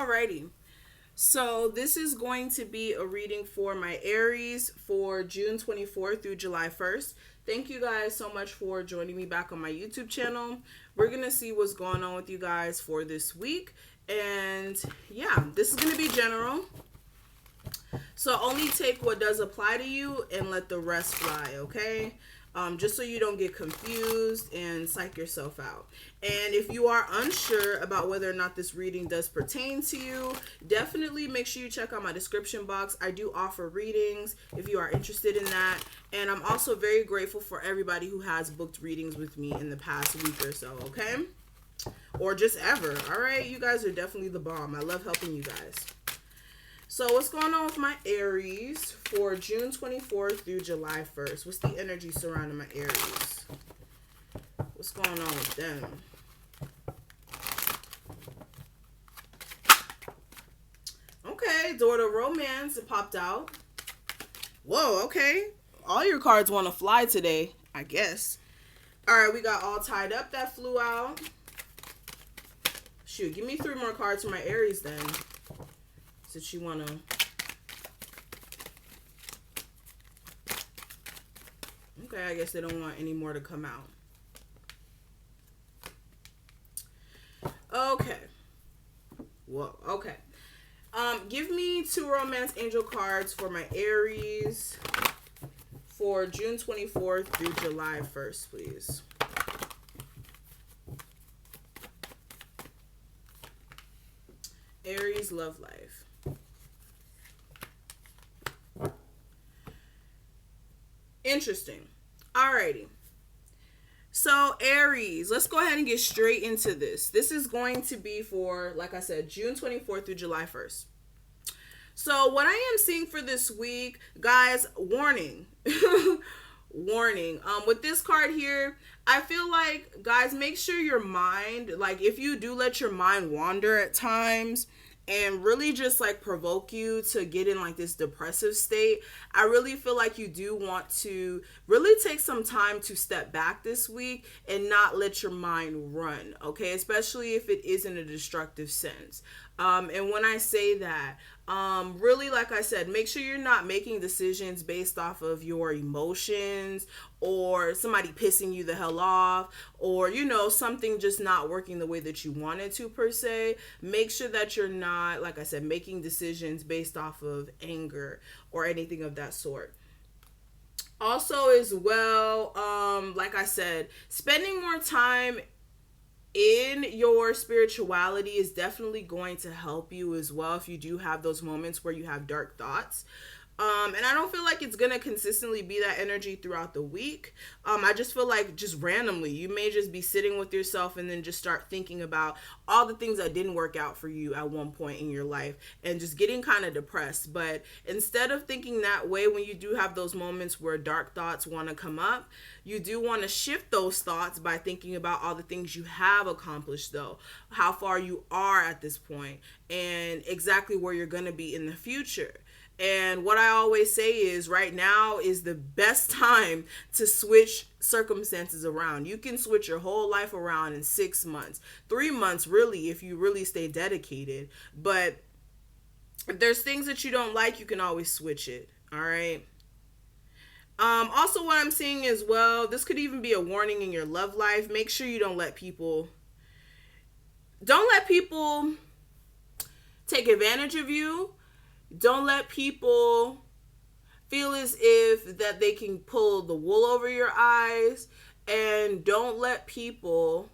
Alrighty. So this is going to be a reading for my Aries for June 24th through July 1st. Thank you guys so much for joining me back on my YouTube channel. We're going to see what's going on with you guys for this week. And yeah, this is going to be general. So only take what does apply to you and let the rest fly, okay? Just so you don't get confused and psych yourself out. And if you are unsure about whether or not this reading does pertain to you, definitely make sure you check out my description box. I do offer readings if you are interested in that. And I'm also very grateful for everybody who has booked readings with me in the past week or so, okay? Or just ever, all right? You guys are definitely the bomb. I love helping you guys. So what's going on with my Aries for June 24th through July 1st? What's the energy surrounding my Aries? What's going on with them? Okay, door to romance, it popped out. Whoa, okay. All your cards want to fly today, I guess. All right, we got all tied up that flew out. Shoot, give me 3 more cards for my Aries then. Since you want to. Okay, I guess they don't want any more to come out. Okay. Whoa, okay. Give me 2 romance angel cards for my Aries for June 24th through July 1st, please. Aries love life. Interesting. Alrighty. So Aries, let's go ahead and get straight into this. This is going to be for, like I said, June 24th through July 1st. So what I am seeing for this week, guys, warning. Warning. With this card here, I feel like, guys, make sure your mind, like if you do let your mind wander at times and really just like provoke you to get in like this depressive state, I really feel like you do want to really take some time to step back this week and not let your mind run, okay? Especially if it is in a destructive sense. And when I say that, really, like I said, make sure you're not making decisions based off of your emotions or somebody pissing you the hell off or, you know, something just not working the way that you wanted to per se. Make sure that you're not, like I said, making decisions based off of anger or anything of that sort. Also as well, like I said, spending more time in your spirituality is definitely going to help you as well if you do have those moments where you have dark thoughts. And I don't feel like it's going to consistently be that energy throughout the week. I just feel like just randomly, you may just be sitting with yourself and then just start thinking about all the things that didn't work out for you at one point in your life and just getting kind of depressed. But instead of thinking that way, when you do have those moments where dark thoughts want to come up, you do want to shift those thoughts by thinking about all the things you have accomplished, though, how far you are at this point, and exactly where you're going to be in the future. And what I always say is right now is the best time to switch circumstances around. You can switch your whole life around in 6 months, 3 months, really, if you really stay dedicated. But if there's things that you don't like, you can always switch it. All right. Also, what I'm seeing as well, this could even be a warning in your love life. Make sure you don't let people take advantage of you. Don't let people feel as if that they can pull the wool over your eyes, and don't let people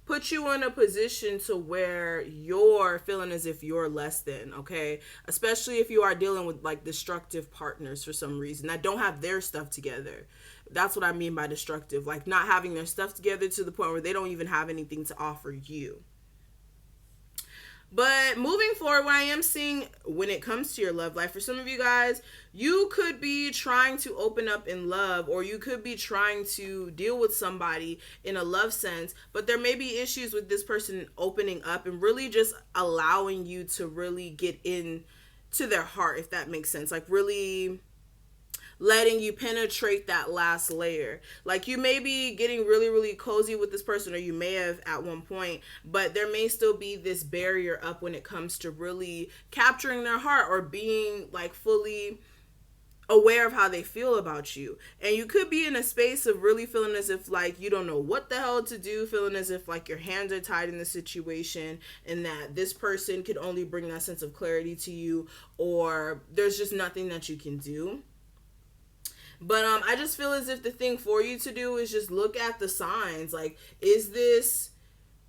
put you in a position to where you're feeling as if you're less than, okay? Especially if you are dealing with like destructive partners for some reason that don't have their stuff together. That's what I mean by destructive, like not having their stuff together to the point where they don't even have anything to offer you. But moving forward, what I am seeing when it comes to your love life, for some of you guys, you could be trying to open up in love, or you could be trying to deal with somebody in a love sense, but there may be issues with this person opening up and really just allowing you to really get in to their heart, if that makes sense. Like really letting you penetrate that last layer. Like, you may be getting really, really cozy with this person, or you may have at one point, but there may still be this barrier up when it comes to really capturing their heart or being like fully aware of how they feel about you. And you could be in a space of really feeling as if like you don't know what the hell to do, feeling as if like your hands are tied in the situation, and that this person could only bring that sense of clarity to you, or there's just nothing that you can do. But I just feel as if the thing for you to do is just look at the signs. Like, is this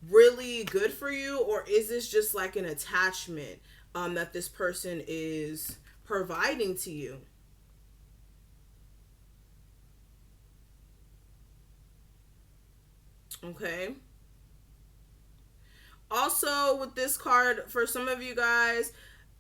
really good for you, or is this just like an attachment that this person is providing to you? Okay. Also, with this card, for some of you guys,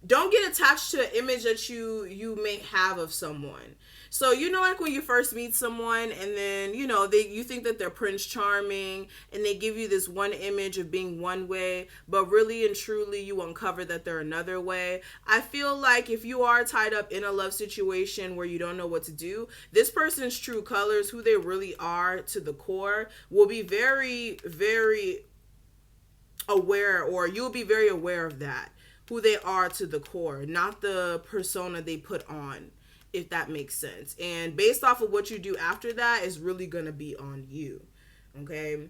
don't get attached to an image that you may have of someone. So, like when you first meet someone, and then you think that they're Prince Charming, and they give you this one image of being one way, but really and truly you uncover that they're another way. I feel like if you are tied up in a love situation where you don't know what to do, this person's true colors, who they really are to the core, will be very, very aware, or you'll be very aware of that, who they are to the core, not the persona they put on, if that makes sense. And based off of what you do after that is really going to be on you. Okay.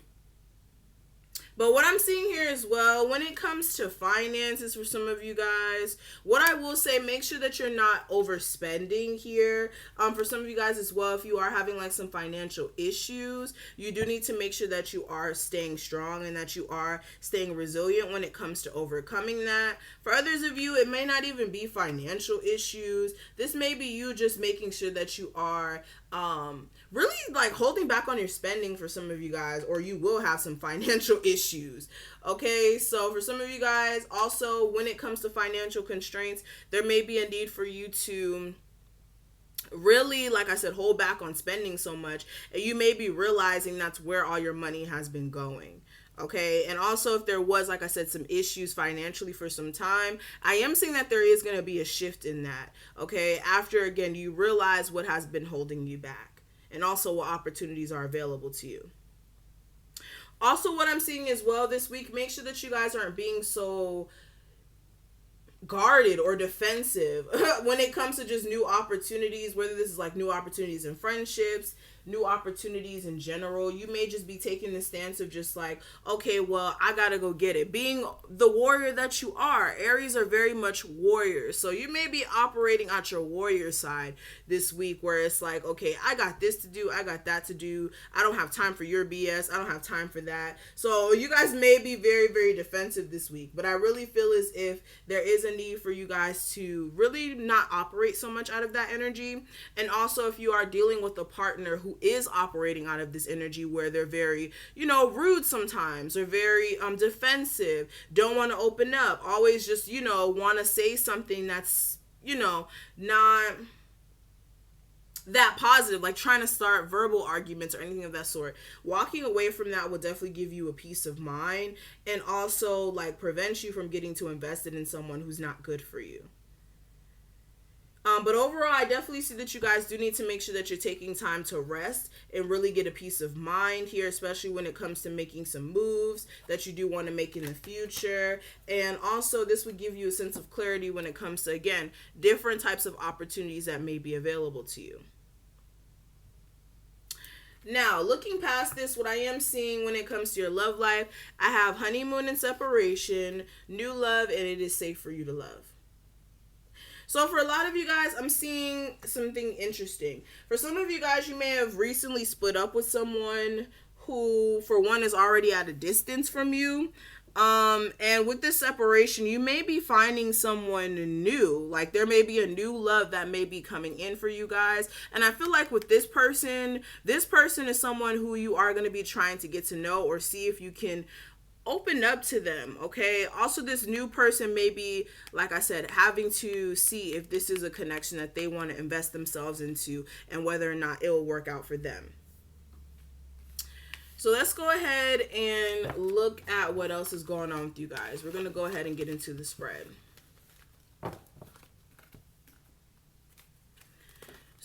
But what I'm seeing here as well, when it comes to finances for some of you guys, what I will say, make sure that you're not overspending here. For some of you guys as well, if you are having like some financial issues, you do need to make sure that you are staying strong and that you are staying resilient when it comes to overcoming that. For others of you, it may not even be financial issues. This may be you just making sure that you are really like holding back on your spending for some of you guys, or you will have some financial issues. Okay, so for some of you guys also, when it comes to financial constraints, there may be a need for you to really, like I said, hold back on spending so much, and you may be realizing that's where all your money has been going. Okay, and also if there was, like I said, some issues financially for some time, I am seeing that there is going to be a shift in that. Okay, after again you realize what has been holding you back, and also what opportunities are available to you. Also, what I'm seeing as well this week, make sure that you guys aren't being so guarded or defensive when it comes to just new opportunities, whether this is like new opportunities in friendships, new opportunities in general. You may just be taking the stance of just like, okay, well, I gotta go get it. Being the warrior that you are, Aries are very much warriors. So you may be operating at your warrior side this week, where it's like, okay, I got this to do, I got that to do. I don't have time for your BS. I don't have time for that. So you guys may be very, very defensive this week, but I really feel as if there is a need for you guys to really not operate so much out of that energy. And also, if you are dealing with a partner who is operating out of this energy where they're very, rude sometimes, or very defensive, don't want to open up, always just, want to say something that's, not that positive, like trying to start verbal arguments or anything of that sort. Walking away from that will definitely give you a peace of mind, and also like prevent you from getting too invested in someone who's not good for you. But overall, I definitely see that you guys do need to make sure that you're taking time to rest and really get a peace of mind here, especially when it comes to making some moves that you do want to make in the future. And also, this would give you a sense of clarity when it comes to, again, different types of opportunities that may be available to you. Now, looking past this, what I am seeing when it comes to your love life, I have honeymoon and separation, new love, and it is safe for you to love. So for a lot of you guys, I'm seeing something interesting. For some of you guys, you may have recently split up with someone who, for one, is already at a distance from you. And with this separation, you may be finding someone new. Like, there may be a new love that may be coming in for you guys. And I feel like with this person is someone who you are going to be trying to get to know, or see if you can open up to them. Okay, also this new person may be, like I said, having to see if this is a connection that they want to invest themselves into, and whether or not it will work out for them. So let's go ahead and look at what else is going on with you guys. We're going to go ahead and get into the spread.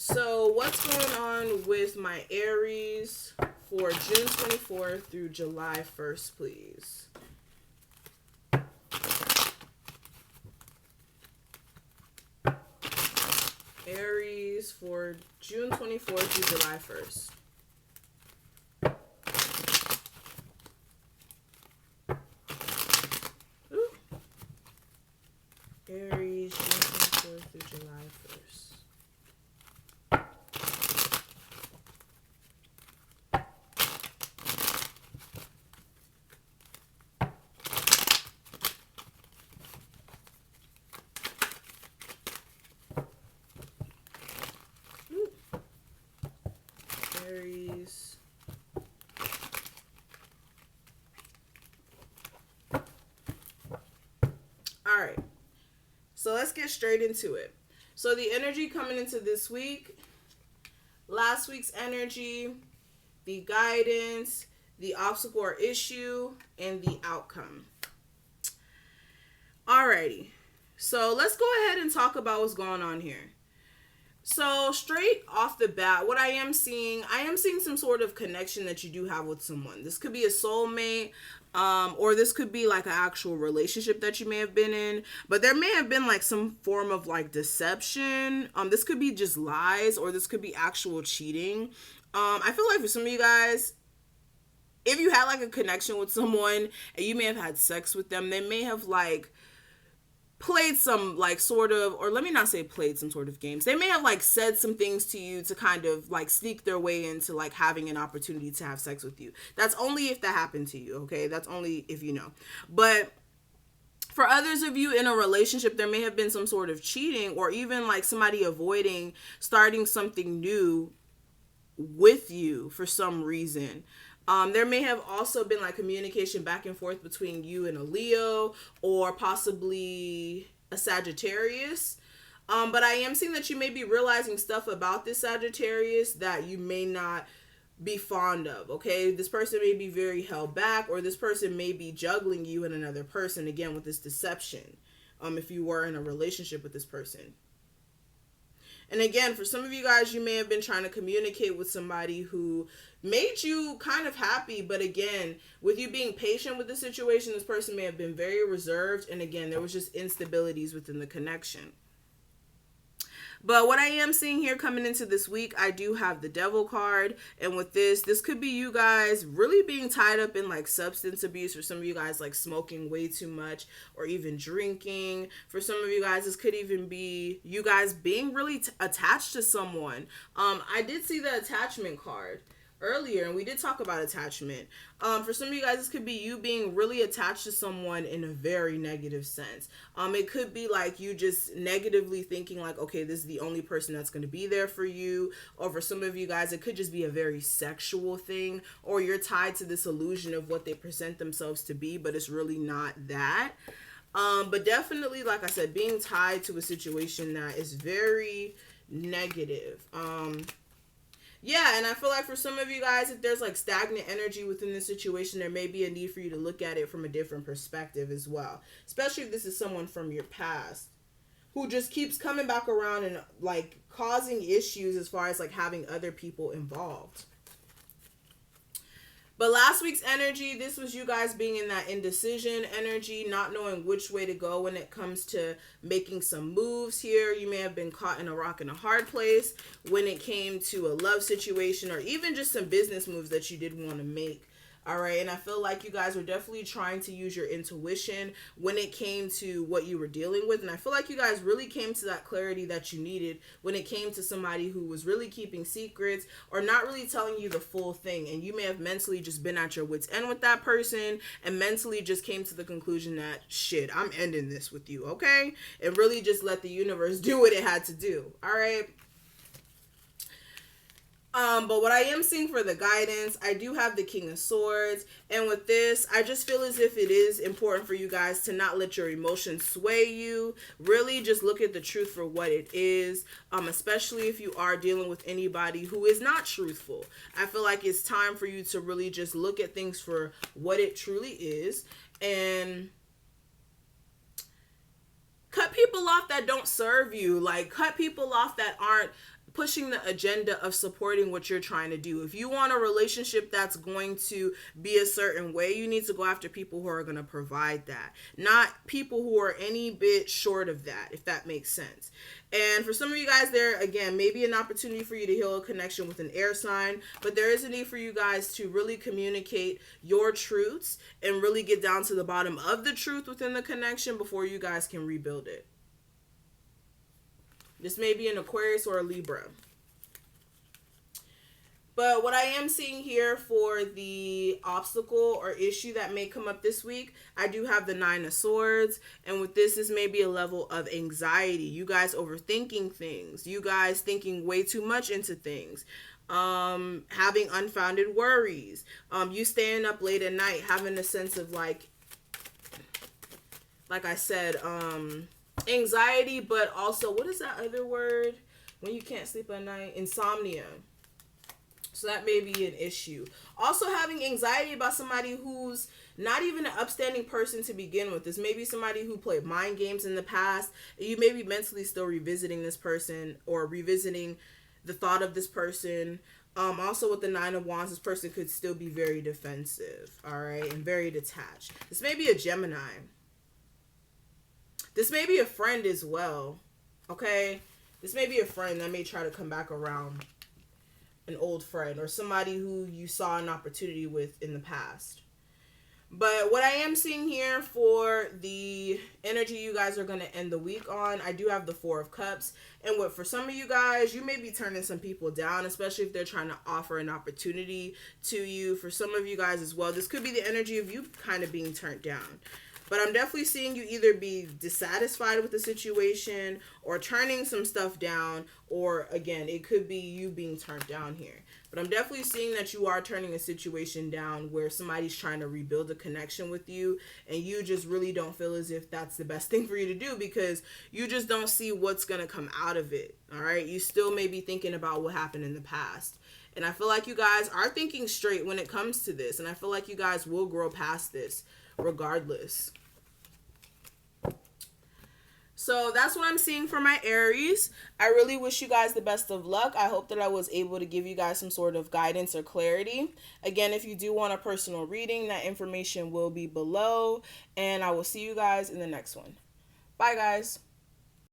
So what's going on with my Aries for June 24th through July 1st, please? Aries for June 24th through July 1st. Ooh. Aries, June 24th through July 1st. Aries. All right. So let's get straight into it. So the energy coming into this week, last week's energy, the guidance, the obstacle or issue, and the outcome. Alrighty. So let's go ahead and talk about what's going on here. So straight off the bat, what I am seeing some sort of connection that you do have with someone. This could be a soulmate, or this could be like an actual relationship that you may have been in, but there may have been like some form of like deception. This could be just lies, or this could be actual cheating. I feel like for some of you guys, if you had like a connection with someone and you may have had sex with them, they may have like played some like sort of, or let me not say played some sort of games. They may have like said some things to you to kind of like sneak their way into like having an opportunity to have sex with you. That's only if that happened to you, okay? That's only if you know. But for others of you in a relationship, there may have been some sort of cheating, or even like somebody avoiding starting something new with you for some reason. There may have also been like communication back and forth between you and a Leo, or possibly a Sagittarius. But I am seeing that you may be realizing stuff about this Sagittarius that you may not be fond of, okay? This person may be very held back, or this person may be juggling you and another person, again, with this deception, if you were in a relationship with this person. And again, for some of you guys, you may have been trying to communicate with somebody who made you kind of happy. But again, with you being patient with the situation, this person may have been very reserved. And again, there was just instabilities within the connection. But what I am seeing here coming into this week, I do have the Devil card. And with this could be you guys really being tied up in like substance abuse. For some of you guys, like smoking way too much, or even drinking. For some of you guys, this could even be you guys being really attached to someone. I did see the attachment card earlier, and we did talk about attachment. For some of you guys, this could be you being really attached to someone in a very negative sense. It could be like you just negatively thinking like, okay, this is the only person that's going to be there for you. Or for some of you guys, it could just be a very sexual thing, or you're tied to this illusion of what they present themselves to be, but it's really not that. But definitely, like I said, being tied to a situation that is very negative. Yeah, and I feel like for some of you guys, if there's like stagnant energy within the situation, there may be a need for you to look at it from a different perspective as well. Especially if this is someone from your past who just keeps coming back around and like causing issues as far as like having other people involved. But last week's energy, this was you guys being in that indecision energy, not knowing which way to go when it comes to making some moves here. You may have been caught in a rock and a hard place when it came to a love situation, or even just some business moves that you did want to make. All right. And I feel like you guys were definitely trying to use your intuition when it came to what you were dealing with. And I feel like you guys really came to that clarity that you needed when it came to somebody who was really keeping secrets or not really telling you the full thing. And you may have mentally just been at your wit's end with that person and mentally just came to the conclusion that, shit, I'm ending this with you. Okay. And really just let the universe do what it had to do. All right. But what I am seeing for the guidance, I do have the King of Swords. And with this, I just feel as if it is important for you guys to not let your emotions sway you. Really just look at the truth for what it is. Especially if you are dealing with anybody who is not truthful. I feel like it's time for you to really just look at things for what it truly is. And cut people off that don't serve you. Like, cut people off that aren't pushing the agenda of supporting what you're trying to do. If you want a relationship that's going to be a certain way, you need to go after people who are going to provide that, not people who are any bit short of that, if that makes sense. And for some of you guys, there again, maybe an opportunity for you to heal a connection with an air sign, but there is a need for you guys to really communicate your truths and really get down to the bottom of the truth within the connection before you guys can rebuild it. This may be an Aquarius or a Libra. But what I am seeing here for the obstacle or issue that may come up this week, I do have the 9 of Swords. And with this may be a level of anxiety. You guys overthinking things. You guys thinking way too much into things. Having unfounded worries. You staying up late at night, having a sense of like I said, anxiety, but also, what is that other word when you can't sleep at night? Insomnia. So that may be an issue. Also having anxiety about somebody who's not even an upstanding person to begin with. This may be somebody who played mind games in the past. You may be mentally still revisiting this person or revisiting the thought of this person. Also with the 9 of Wands, this person could still be very defensive, all right, and very detached. This may be a Gemini. This may be a friend as well, okay? This may be a friend that may try to come back around, an old friend or somebody who you saw an opportunity with in the past. But what I am seeing here for the energy you guys are going to end the week on, I do have the 4 of Cups. And what for some of you guys, you may be turning some people down, especially if they're trying to offer an opportunity to you. For some of you guys as well, this could be the energy of you kind of being turned down. But I'm definitely seeing you either be dissatisfied with the situation or turning some stuff down, or again, it could be you being turned down here. But I'm definitely seeing that you are turning a situation down where somebody's trying to rebuild a connection with you, and you just really don't feel as if that's the best thing for you to do because you just don't see what's going to come out of it. All right. You still may be thinking about what happened in the past. And I feel like you guys are thinking straight when it comes to this. And I feel like you guys will grow past this regardless. So that's what I'm seeing for my Aries. I really wish you guys the best of luck. I hope that I was able to give you guys some sort of guidance or clarity. Again, if you do want a personal reading, that information will be below. And I will see you guys in the next one. Bye, guys.